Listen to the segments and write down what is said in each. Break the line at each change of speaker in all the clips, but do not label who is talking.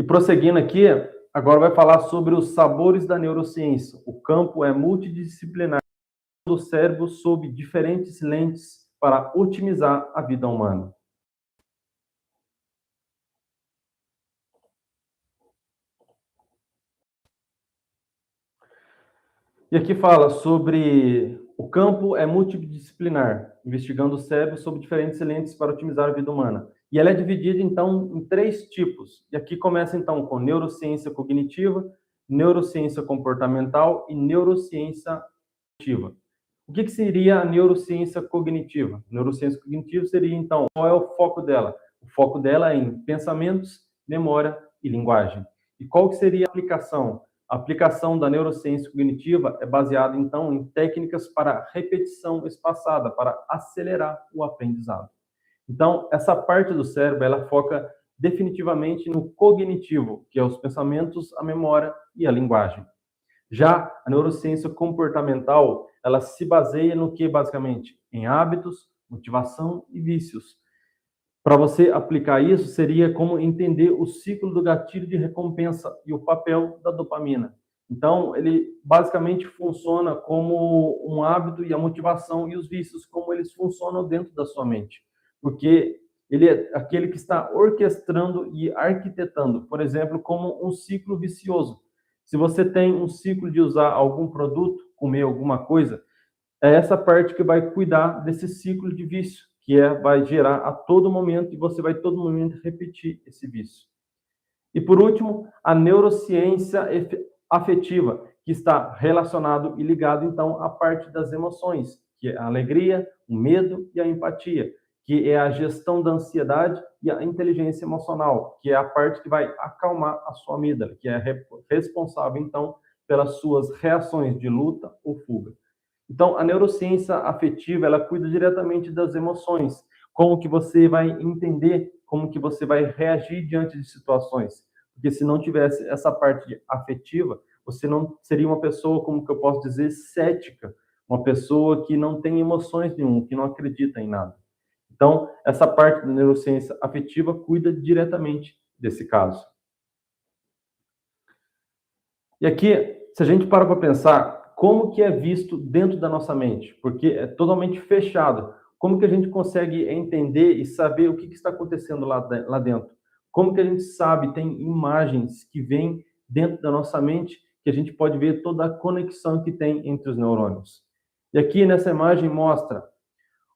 E prosseguindo aqui, agora vai falar sobre os sabores da neurociência. O campo é multidisciplinar do cérebro sob diferentes lentes para otimizar a vida humana. E aqui fala sobre o campo é multidisciplinar, investigando o cérebro sob diferentes lentes para otimizar a vida humana. E ela é dividida, então, em 3 tipos. E aqui começa, então, com neurociência cognitiva, neurociência comportamental e neurociência cognitiva. O que seria a neurociência cognitiva? Neurociência cognitiva seria, então, qual é o foco dela? O foco dela é em pensamentos, memória e linguagem. E qual que seria a aplicação? A aplicação da neurociência cognitiva é baseada, então, em técnicas para repetição espaçada, para acelerar o aprendizado. Então, essa parte do cérebro, ela foca definitivamente no cognitivo, que é os pensamentos, a memória e a linguagem. Já a neurociência comportamental, ela se baseia no que, basicamente? Em hábitos, motivação e vícios. Para você aplicar isso, seria como entender o ciclo do gatilho de recompensa e o papel da dopamina. Então, ele basicamente funciona como um hábito e a motivação e os vícios, como eles funcionam dentro da sua mente. Porque ele é aquele que está orquestrando e arquitetando, por exemplo, como um ciclo vicioso. Se você tem um ciclo de usar algum produto, comer alguma coisa, é essa parte que vai cuidar desse ciclo de vício, que vai gerar a todo momento e você vai todo momento repetir esse vício. E por último, a neurociência afetiva, que está relacionado e ligado então à parte das emoções, que é a alegria, o medo e a empatia, que é a gestão da ansiedade e a inteligência emocional, que é a parte que vai acalmar a sua amígdala, que é responsável então pelas suas reações de luta ou fuga. Então, a neurociência afetiva, ela cuida diretamente das emoções, como que você vai entender, como que você vai reagir diante de situações. Porque se não tivesse essa parte afetiva, você não seria uma pessoa, como que eu posso dizer, cética, uma pessoa que não tem emoções nenhuma, que não acredita em nada. Então, essa parte da neurociência afetiva cuida diretamente desse caso. E aqui, se a gente para pensar, como que é visto dentro da nossa mente? Porque é totalmente fechado. Como que a gente consegue entender e saber o que está acontecendo lá dentro? Como que a gente sabe, tem imagens que vêm dentro da nossa mente, que a gente pode ver toda a conexão que tem entre os neurônios. E aqui nessa imagem mostra,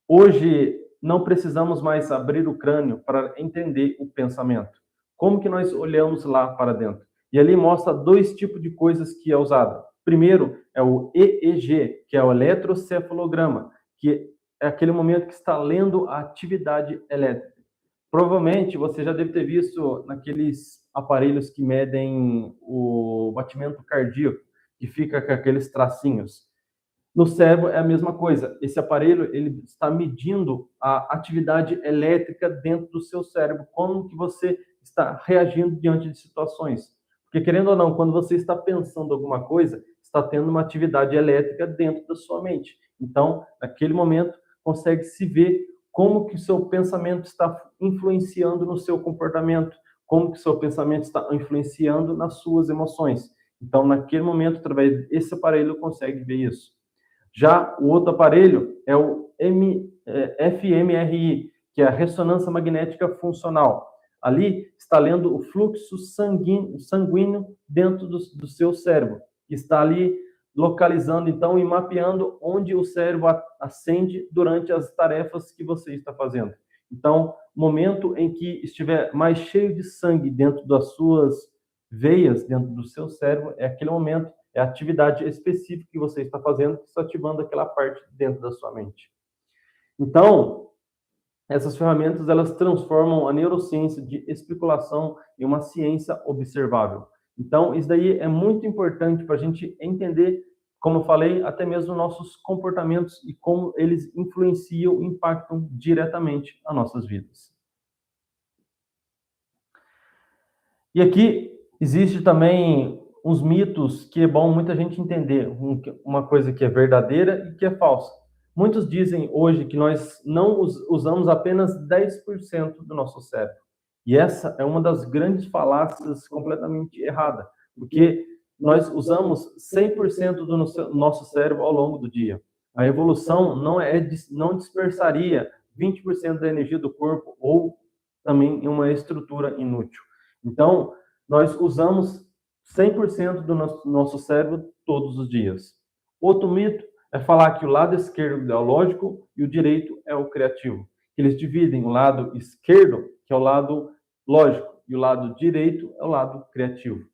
hoje não precisamos mais abrir o crânio para entender o pensamento. Como que nós olhamos lá para dentro? E ali mostra 2 tipos de coisas que é usada. Primeiro é o EEG, que é o eletrocefalograma, que é aquele momento que está lendo a atividade elétrica. Provavelmente você já deve ter visto naqueles aparelhos que medem o batimento cardíaco, que fica com aqueles tracinhos. No cérebro é a mesma coisa. Esse aparelho ele está medindo a atividade elétrica dentro do seu cérebro, como que você está reagindo diante de situações. Porque, querendo ou não, quando você está pensando alguma coisa, está tendo uma atividade elétrica dentro da sua mente. Então, naquele momento, consegue se ver como que o seu pensamento está influenciando no seu comportamento, como que o seu pensamento está influenciando nas suas emoções. Então, naquele momento, através desse aparelho, consegue ver isso. Já o outro aparelho é o fMRI, que é a ressonância magnética funcional. Ali está lendo o fluxo sanguíneo dentro do seu cérebro. Está ali localizando, então, e mapeando onde o cérebro acende durante as tarefas que você está fazendo. Então, momento em que estiver mais cheio de sangue dentro das suas veias, dentro do seu cérebro, é aquele momento, é a atividade específica que você está fazendo, que está ativando aquela parte dentro da sua mente. Então, essas ferramentas, elas transformam a neurociência de especulação em uma ciência observável. Então, isso daí é muito importante para a gente entender, como eu falei, até mesmo nossos comportamentos e como eles influenciam, impactam diretamente as nossas vidas. E aqui existe também uns mitos que é bom muita gente entender, uma coisa que é verdadeira e que é falsa. Muitos dizem hoje que nós não usamos apenas 10% do nosso cérebro. E essa é uma das grandes falácias completamente errada, porque nós usamos 100% do nosso cérebro ao longo do dia. A evolução não dispersaria 20% da energia do corpo ou também em uma estrutura inútil. Então, nós usamos 100% do nosso cérebro todos os dias. Outro mito é falar que o lado esquerdo é o lógico e o direito é o criativo. Eles dividem o lado esquerdo, que é o lado lógico, e o lado direito é o lado criativo.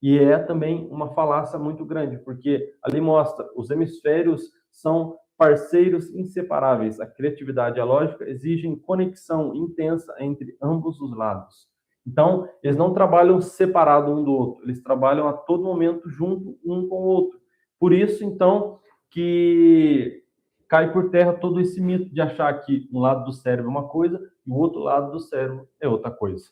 E é também uma falácia muito grande, porque ali mostra os hemisférios são parceiros inseparáveis. A criatividade e a lógica exigem conexão intensa entre ambos os lados. Então, eles não trabalham separado um do outro, eles trabalham a todo momento junto um com o outro. Por isso, então, que cai por terra todo esse mito de achar que um lado do cérebro é uma coisa e o outro lado do cérebro é outra coisa.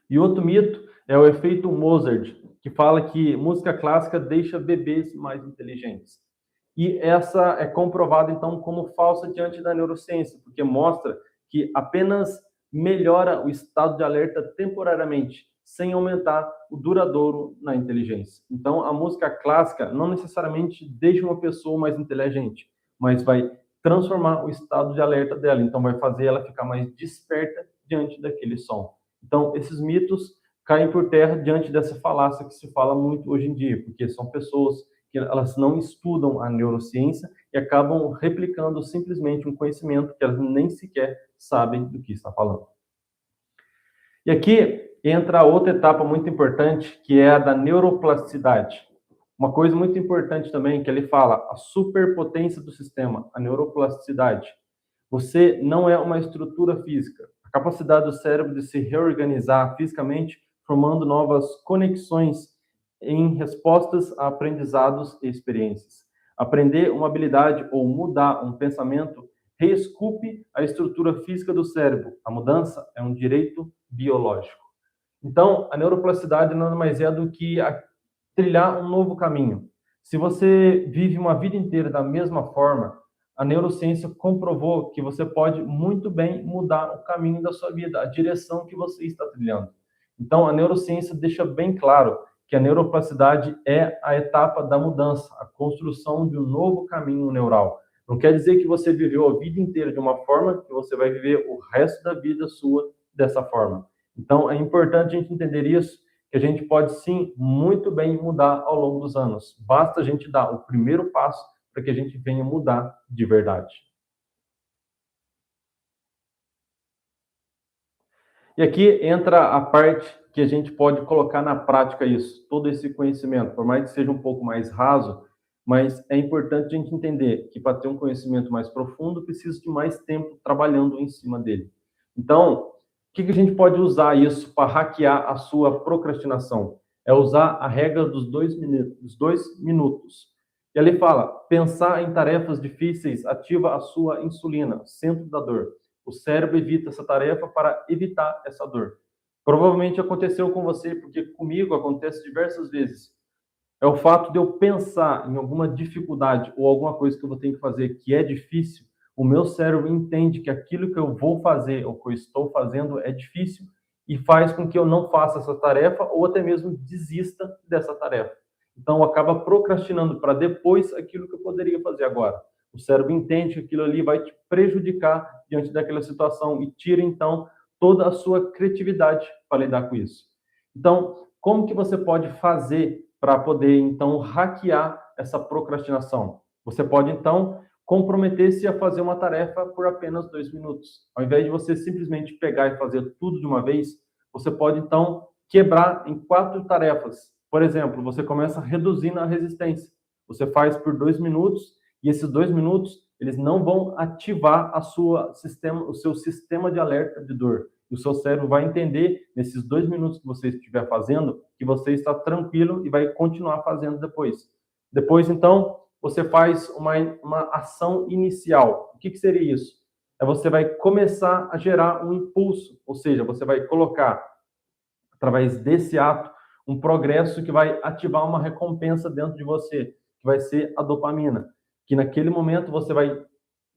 E outro mito é o efeito Mozart, que fala que música clássica deixa bebês mais inteligentes. E essa é comprovada, então, como falsa diante da neurociência, porque mostra que apenas melhora o estado de alerta temporariamente, sem aumentar o duradouro na inteligência. Então, a música clássica não necessariamente deixa uma pessoa mais inteligente, mas vai transformar o estado de alerta dela, então vai fazer ela ficar mais desperta diante daquele som. Então, esses mitos caem por terra diante dessa falácia que se fala muito hoje em dia, porque são pessoas que elas não estudam a neurociência e acabam replicando simplesmente um conhecimento que elas nem sequer sabem do que está falando. E aqui entra outra etapa muito importante, que é a da neuroplasticidade. Uma coisa muito importante também que ele fala, a superpotência do sistema, a neuroplasticidade. Você não é uma estrutura física. A capacidade do cérebro de se reorganizar fisicamente, formando novas conexões em respostas a aprendizados e experiências. Aprender uma habilidade ou mudar um pensamento reesculpe a estrutura física do cérebro. A mudança é um direito biológico. Então, a neuroplasticidade nada mais é do que trilhar um novo caminho. Se você vive uma vida inteira da mesma forma, a neurociência comprovou que você pode muito bem mudar o caminho da sua vida, a direção que você está trilhando. Então, a neurociência deixa bem claro que a neuroplasticidade é a etapa da mudança, a construção de um novo caminho neural. Não quer dizer que você viveu a vida inteira de uma forma que você vai viver o resto da vida sua dessa forma. Então, é importante a gente entender isso, que a gente pode sim, muito bem mudar ao longo dos anos. Basta a gente dar o primeiro passo para que a gente venha mudar de verdade. E aqui entra a parte que a gente pode colocar na prática isso, todo esse conhecimento, por mais que seja um pouco mais raso, mas é importante a gente entender que para ter um conhecimento mais profundo, precisa de mais tempo trabalhando em cima dele. Então, o que a gente pode usar isso para hackear a sua procrastinação? É usar a regra dos 2 minutos. E ali fala, pensar em tarefas difíceis ativa a sua insulina, centro da dor. O cérebro evita essa tarefa para evitar essa dor. Provavelmente aconteceu com você, porque comigo acontece diversas vezes. É o fato de eu pensar em alguma dificuldade ou alguma coisa que eu vou ter que fazer que é difícil, o meu cérebro entende que aquilo que eu vou fazer ou que eu estou fazendo é difícil e faz com que eu não faça essa tarefa ou até mesmo desista dessa tarefa. Então, acaba procrastinando para depois aquilo que eu poderia fazer agora. O cérebro entende que aquilo ali vai te prejudicar diante daquela situação e tira, então, toda a sua criatividade para lidar com isso. Então, como que você pode fazer para poder, então, hackear essa procrastinação? Você pode, então, comprometer-se a fazer uma tarefa por apenas 2 minutos. Ao invés de você simplesmente pegar e fazer tudo de uma vez, você pode, então, quebrar em 4 tarefas. Por exemplo, você começa reduzindo a resistência. Você faz por 2 minutos e esses 2 minutos, eles não vão ativar o seu sistema de alerta de dor. O seu cérebro vai entender, nesses 2 minutos que você estiver fazendo, que você está tranquilo e vai continuar fazendo depois. Depois, então, você faz uma ação inicial. O que seria isso? Você vai começar a gerar um impulso, ou seja, você vai colocar, através desse ato, um progresso que vai ativar uma recompensa dentro de você, que vai ser a dopamina, que naquele momento você vai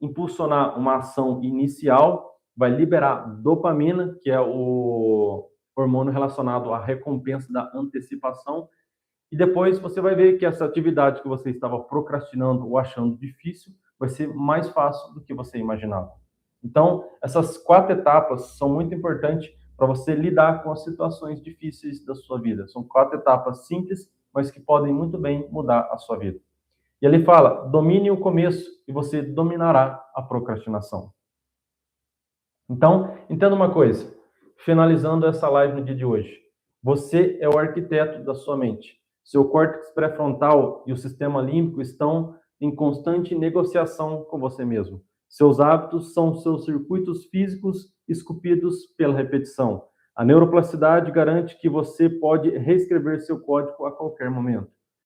impulsionar uma ação inicial vai liberar dopamina, que é o hormônio relacionado à recompensa da antecipação, e depois você vai ver que essa atividade que você estava procrastinando ou achando difícil vai ser mais fácil do que você imaginava. Então, essas 4 etapas são muito importantes para você lidar com as situações difíceis da sua vida. São 4 etapas simples, mas que podem muito bem mudar a sua vida. E ele fala: domine o começo e você dominará a procrastinação. Então, entenda uma coisa, finalizando essa live no dia de hoje. Você é o arquiteto da sua mente. Seu córtex pré-frontal e o sistema límbico estão em constante negociação com você mesmo. Seus hábitos são seus circuitos físicos esculpidos pela repetição. A neuroplasticidade garante que você pode reescrever seu código a qualquer momento.